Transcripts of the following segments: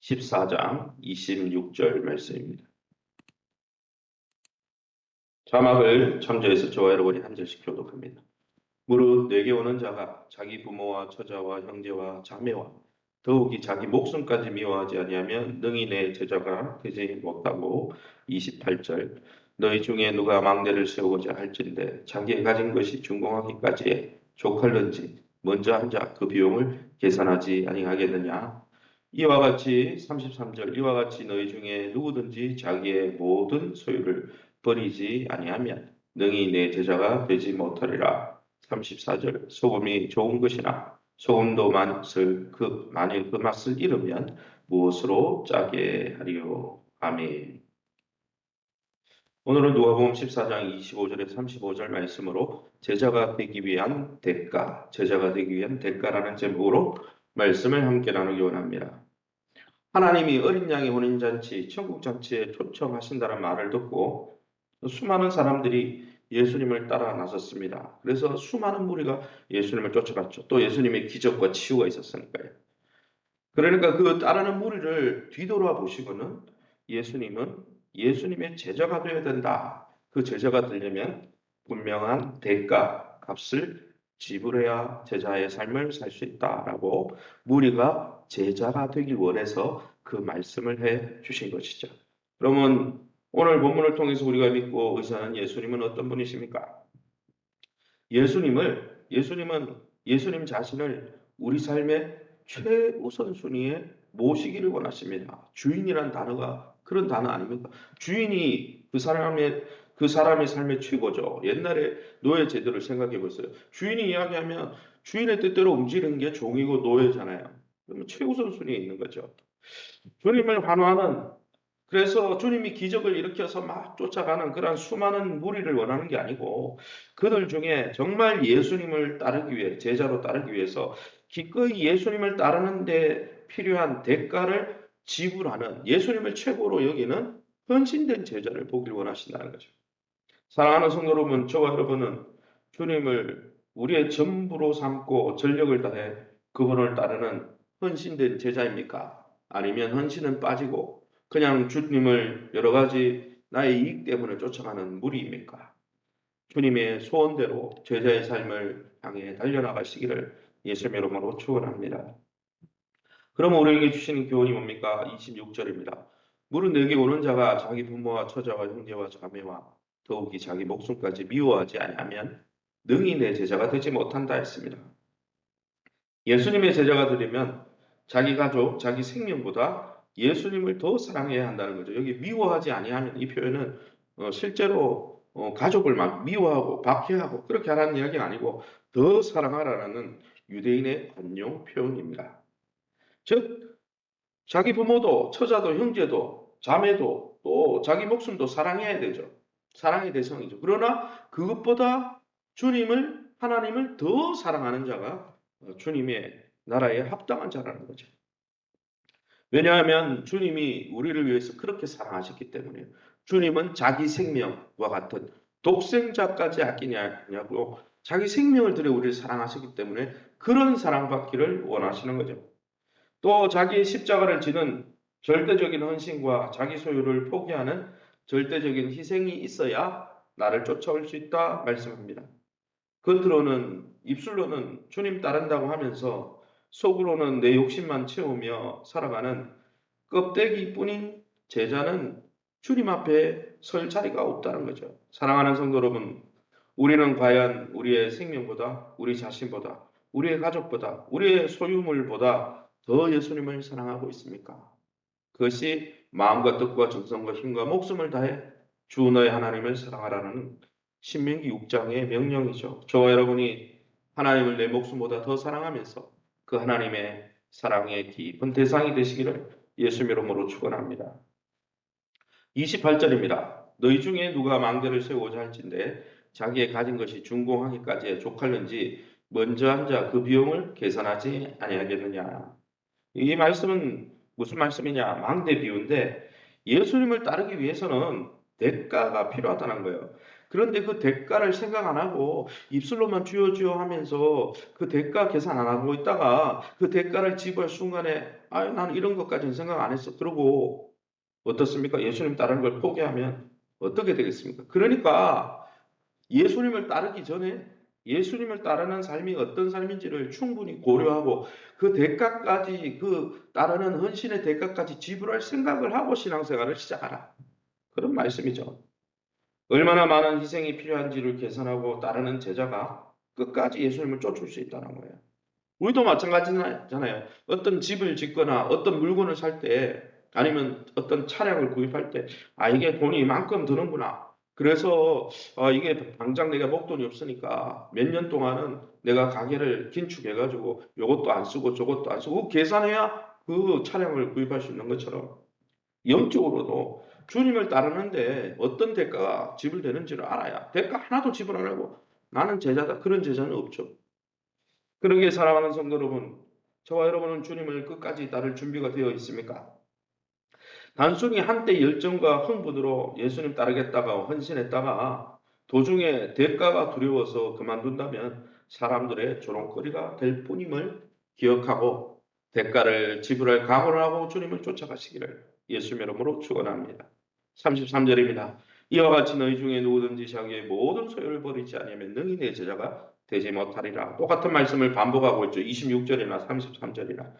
14장 26절 말씀입니다. 자막을 참조해서 저와 여러분이 한 절씩 교독합니다. 무릇 내게 오는 자가 자기 부모와 처자와 형제와 자매와 더욱이 자기 목숨까지 미워하지 아니하면 능히 내 제자가 되지 못하고. 28절 너희 중에 누가 망대를 세우고자 할진대 자기의 가진 것이 준공하기까지에 족할는지 먼저 한 자 그 비용을 계산하지 아니하겠느냐. 이와 같이 33절 이와 같이 너희 중에 누구든지 자기의 모든 소유를 버리지 아니하면 능히 내 제자가 되지 못하리라. 34절 소금이 좋은 것이나 소금도 만일 그 맛을 잃으면 무엇으로 짜게 하리요. 아멘. 오늘은 누가복음 14장 25절에 35절 말씀으로 제자가 되기 위한 대가라는 제목으로 말씀을 함께 나누기 원합니다. 하나님이 어린 양의 혼인잔치, 천국잔치에 초청하신다는 말을 듣고 수많은 사람들이 예수님을 따라 나섰습니다. 그래서 수많은 무리가 예수님을 쫓아갔죠. 또 예수님의 기적과 치유가 있었으니까요. 그러니까 그 따르는 무리를 뒤돌아 보시고는 예수님은 예수님의 제자가 되어야 된다. 그 제자가 되려면 분명한 값을 지불해야 제자의 삶을 살 수 있다라고 무리가 제자가 되길 원해서 그 말씀을 해 주신 것이죠. 그러면 오늘 본문을 통해서 우리가 믿고 의지하는 예수님은 어떤 분이십니까? 예수님 자신을 우리 삶의 최우선순위에 모시기를 원하십니다. 주인이란 단어가 그런 단어 아닙니까? 주인이 그 사람의 삶의 최고죠. 옛날에 노예 제도를 생각해 보세요. 주인이 이야기하면 주인의 뜻대로 움직이는 게 종이고 노예잖아요. 그러면 최우선순위에 있는 거죠. 주님을 환호하는, 그래서 주님이 기적을 일으켜서 막 쫓아가는 그런 수많은 무리를 원하는 게 아니고 그들 중에 정말 예수님을 따르기 위해, 제자로 따르기 위해서 기꺼이 예수님을 따르는 데 필요한 대가를 지불하는, 예수님을 최고로 여기는 헌신된 제자를 보길 원하신다는 거죠. 사랑하는 성도 여러분, 저와 여러분은 주님을 우리의 전부로 삼고 전력을 다해 그분을 따르는 헌신된 제자입니까? 아니면 헌신은 빠지고 그냥 주님을 여러 가지 나의 이익 때문에 쫓아가는 무리입니까? 주님의 소원대로 제자의 삶을 향해 달려나가시기를 예수님의 이름으로 축원합니다. 그러면 우리에게 주시는 교훈이 뭡니까? 26절입니다. 무릇 내게 오는 자가 자기 부모와 처자와 형제와 자매와 더욱이 자기 목숨까지 미워하지 아니하면 능히 내 제자가 되지 못한다 했습니다. 예수님의 제자가 되려면 자기 가족, 자기 생명보다 예수님을 더 사랑해야 한다는 거죠. 여기 미워하지 아니하면 이 표현은 실제로 가족을 막 미워하고 박해하고 그렇게 하라는 이야기가 아니고 더 사랑하라는 유대인의 관용 표현입니다. 즉 자기 부모도 처자도 형제도 자매도 또 자기 목숨도 사랑해야 되죠. 사랑의 대상이죠. 그러나 그것보다 하나님을 더 사랑하는 자가 주님의 나라에 합당한 자라는 거죠. 왜냐하면 주님이 우리를 위해서 그렇게 사랑하셨기 때문에. 주님은 자기 생명과 같은 독생자까지 아끼냐고 자기 생명을 들여 우리를 사랑하셨기 때문에 그런 사랑받기를 원하시는 거죠. 또 자기의 십자가를 지는 절대적인 헌신과 자기 소유를 포기하는 절대적인 희생이 있어야 나를 쫓아올 수 있다 말씀합니다. 겉으로는, 입술로는 주님 따른다고 하면서 속으로는 내 욕심만 채우며 살아가는 껍데기뿐인 제자는 주님 앞에 설 자리가 없다는 거죠. 사랑하는 성도 여러분, 우리는 과연 우리의 생명보다, 우리 자신보다, 우리의 가족보다, 우리의 소유물보다 더 예수님을 사랑하고 있습니까? 그것이 마음과 뜻과 정성과 힘과 목숨을 다해 주 너의 하나님을 사랑하라는 신명기 6장의 명령이죠. 저와 여러분이 하나님을 내 목숨보다 더 사랑하면서 그 하나님의 사랑의 깊은 대상이 되시기를 예수님 이름으로 축원합니다. 28절입니다. 너희 중에 누가 망대를 세우고자 할진대 자기의 가진 것이 준공하기까지에 족할는지 먼저 앉아 그 비용을 계산하지 아니하겠느냐. 이 말씀은 무슨 말씀이냐? 망대 비유인데 예수님을 따르기 위해서는 대가가 필요하다는 거예요. 그런데 그 대가를 생각 안 하고 입술로만 주여 주여 하면서 그 대가 계산 안 하고 있다가 그 대가를 지불할 순간에 아유 나는 이런 것까지는 생각 안 했어. 그러고 어떻습니까? 예수님 따르는 걸 포기하면 어떻게 되겠습니까? 그러니까 예수님을 따르기 전에 예수님을 따르는 삶이 어떤 삶인지를 충분히 고려하고 그 대가까지 그 따르는 헌신의 대가까지 지불할 생각을 하고 신앙생활을 시작하라. 그런 말씀이죠. 얼마나 많은 희생이 필요한지를 계산하고 따르는 제자가 끝까지 예수님을 쫓을 수 있다는 거예요. 우리도 마찬가지잖아요. 어떤 집을 짓거나 어떤 물건을 살 때 아니면 어떤 차량을 구입할 때 이게 돈이 이만큼 드는구나. 그래서 이게 당장 내가 목돈이 없으니까 몇 년 동안은 내가 가게를 긴축해가지고 요것도 안 쓰고 저것도 안 쓰고 계산해야 그 차량을 구입할 수 있는 것처럼 영적으로도 주님을 따르는데 어떤 대가가 지불되는지를 알아야 대가 하나도 지불 안 하고 나는 제자다. 그런 제자는 없죠. 그러기에 사랑하는 성도 여러분, 저와 여러분은 주님을 끝까지 따를 준비가 되어 있습니까? 단순히 한때 열정과 흥분으로 예수님 따르겠다가 헌신했다가 도중에 대가가 두려워서 그만둔다면 사람들의 조롱거리가 될 뿐임을 기억하고 대가를 지불할 각오를 하고 주님을 쫓아가시기를 예수님 이름으로 축원합니다. 33절입니다. 이와 같이 너희 중에 누구든지 자기의 모든 소유를 버리지 아니하면 능히 내 제자가 되지 못하리라. 똑같은 말씀을 반복하고 있죠. 26절이나 33절이나.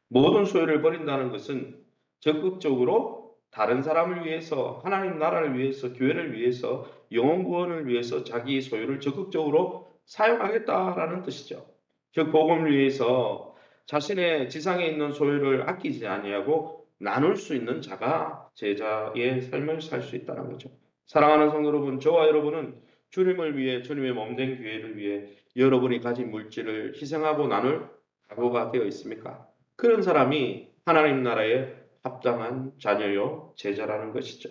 모든 소유를 버린다는 것은 적극적으로 다른 사람을 위해서, 하나님 나라를 위해서, 교회를 위해서, 영혼 구원을 위해서 자기 소유를 적극적으로 사용하겠다라는 뜻이죠. 즉 복음을 위해서 자신의 지상에 있는 소유를 아끼지 아니하고 나눌 수 있는 자가 제자의 삶을 살 수 있다는 거죠. 사랑하는 성도 여러분, 저와 여러분은 주님을 위해, 주님의 몸된 교회를 위해 여러분이 가진 물질을 희생하고 나눌 각오가 되어 있습니까? 그런 사람이 하나님 나라에 합당한 자녀요 제자라는 것이죠.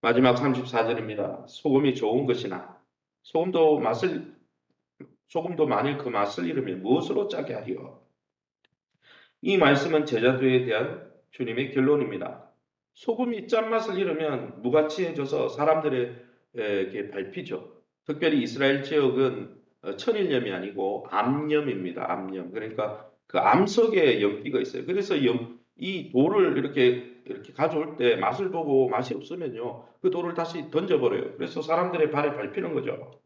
마지막 34절입니다. 소금이 좋은 것이나 소금도 맛을 소금도 만일 그 맛을 잃으면 무엇으로 짜게 하리요? 이 말씀은 제자도에 대한 주님의 결론입니다. 소금이 짠맛을 잃으면 무가치해져서 사람들에게 밟히죠. 특별히 이스라엘 지역은 천일염이 아니고 암염입니다. 암염. 그러니까 그 암석에 염기가 있어요. 그래서 이 돌을 이렇게 가져올 때 맛을 보고 맛이 없으면요. 그 돌을 다시 던져버려요. 그래서 사람들의 발에 밟히는 거죠.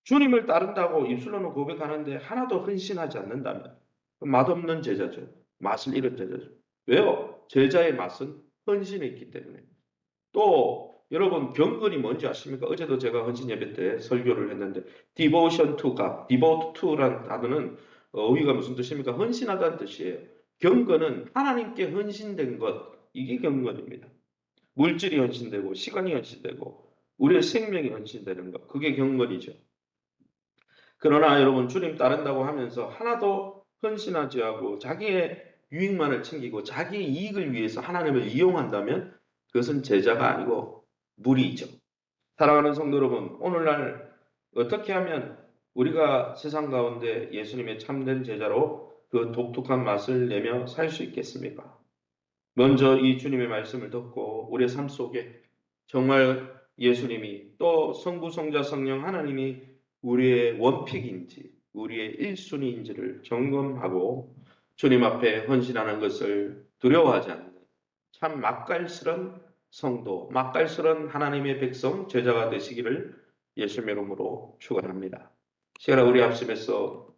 주님을 따른다고 입술로는 고백하는데 하나도 헌신하지 않는다면 맛없는 제자죠. 맛을 잃은 제자죠. 왜요? 제자의 맛은 헌신에 있기 때문에. 또 여러분 경건이 뭔지 아십니까? 어제도 제가 헌신 예배 때 설교를 했는데 devotion to God, devote to라는 단어는 의미가 무슨 뜻입니까? 헌신하다는 뜻이에요. 경건은 하나님께 헌신된 것, 이게 경건입니다. 물질이 헌신되고 시간이 헌신되고 우리의 생명이 헌신되는 것, 그게 경건이죠. 그러나 여러분 주님 따른다고 하면서 하나도 헌신하지 않고 자기의 유익만을 챙기고 자기의 이익을 위해서 하나님을 이용한다면 그것은 제자가 아니고 무리이죠. 사랑하는 성도 여러분, 오늘날 어떻게 하면 우리가 세상 가운데 예수님의 참된 제자로 그 독특한 맛을 내며 살 수 있겠습니까? 먼저 이 주님의 말씀을 듣고 우리의 삶 속에 정말 예수님이 또 성부, 성자, 성령 하나님이 우리의 원픽인지 우리의 1순위인지를 점검하고 주님 앞에 헌신하는 것을 두려워하지 않는 참 맛깔스런 성도, 맛깔스런 하나님의 백성, 제자가 되시기를 예수님의 이름으로 축원합니다. 시간에 우리 합심해서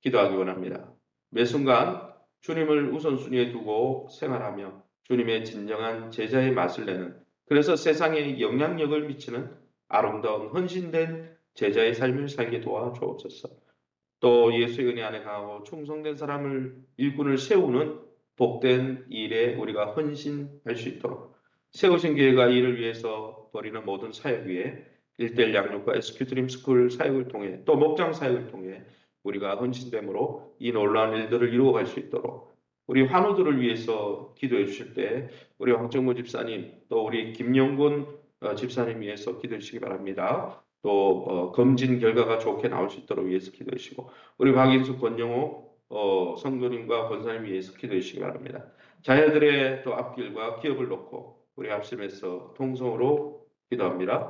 기도하기 원합니다. 매 순간 주님을 우선순위에 두고 생활하며 주님의 진정한 제자의 맛을 내는 그래서 세상에 영향력을 미치는 아름다운 헌신된 제자의 삶을 살게 도와주옵소서. 또 예수의 은혜 안에 강하고 충성된 사람을 일꾼을 세우는 복된 일에 우리가 헌신할 수 있도록 세우신 교회가 이를 위해서 벌이는 모든 사역 위에 1:1 양육과 SQ 드림 스쿨 사역을 통해 또 목장 사역을 통해 우리가 헌신됨으로 이 놀라운 일들을 이루어갈 수 있도록 우리 환우들을 위해서 기도해 주실 때 우리 황정무 집사님 또 우리 김영곤 집사님 위해서 기도해 주시기 바랍니다. 또 검진 결과가 좋게 나올 수 있도록 위해서 기도해 주시고 우리 박인수 권영호 성도님과 권사님 위해서 기도해 주시기 바랍니다. 자녀들의 또 앞길과 기업을 놓고 우리 합심해서 통성으로 기도합니다.